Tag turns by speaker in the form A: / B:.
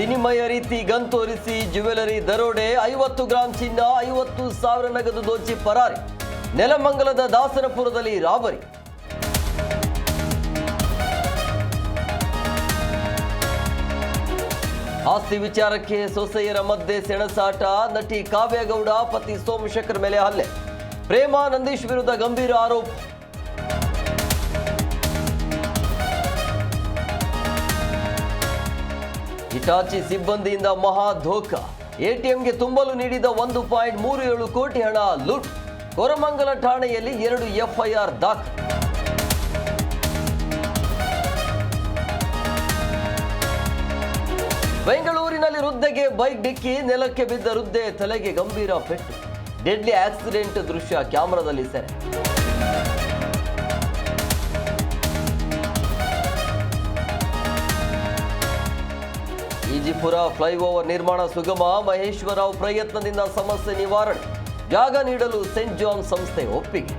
A: ಸಿನಿಮೆಯ ರೀತಿ ಗಂತೋರಿಸಿ ಜ್ಯುವೆಲರಿ ದರೋಡೆ 50 ಗ್ರಾಂ ಚಿನ್ನ 50,000 ನಗದು ದೋಚಿ ಪರಾರಿ ನೆಲಮಂಗಲದ ದಾಸನಪುರದಲ್ಲಿ ರಾಬರಿ ಆಸ್ತಿ ವಿಚಾರಕ್ಕೆ ಸೊಸೆಯರ ಮಧ್ಯೆ ಸೆಣಸಾಟ ನಟಿ ಕಾವ್ಯಗೌಡ ಪತಿ ಸೋಮಶೇಖರ್ ಮೇಲೆ ಹಲ್ಲೆ ಪ್ರೇಮಾ ನಂದೀಶ್ ವಿರುದ್ಧ ಗಂಭೀರ ಆರೋಪ ಹಿಟಾಚಿ ಸಿಬ್ಬಂದಿಯಿಂದ ಮಹಾ ಧೋಖ ಎಟಿಎಂಗೆ ತುಂಬಲು ನೀಡಿದ 1.37 ಕೋಟಿ ಹಣ ಲೂಟ್ ಕೊರಮಂಗಲ ಠಾಣೆಯಲ್ಲಿ 2 ಎಫ್ಐಆರ್ ದಾಖಲು ಬೆಂಗಳೂರಿನಲ್ಲಿ ವೃದ್ಧೆಗೆ ಬೈಕ್ ಡಿಕ್ಕಿ ನೆಲಕ್ಕೆ ಬಿದ್ದ ವೃದ್ಧೆ ತಲೆಗೆ ಗಂಭೀರ ಪೆಟ್ಟು ಡೆಡ್ಲಿ ಆಕ್ಸಿಡೆಂಟ್ ದೃಶ್ಯ ಕ್ಯಾಮೆರಾದಲ್ಲಿ ಸೆರೆ ಈಜಿಪುರ ಫ್ಲೈಓವರ್ ನಿರ್ಮಾಣ ಸುಗಮ ಮಹೇಶ್ವರರಾವ್ ಪ್ರಯತ್ನದಿಂದ ಸಮಸ್ಯೆ ನಿವಾರಣೆ ಜಾಗ ನೀಡಲು ಸೆಂಟ್ ಜಾನ್ ಸಂಸ್ಥೆ ಒಪ್ಪಿಗೆ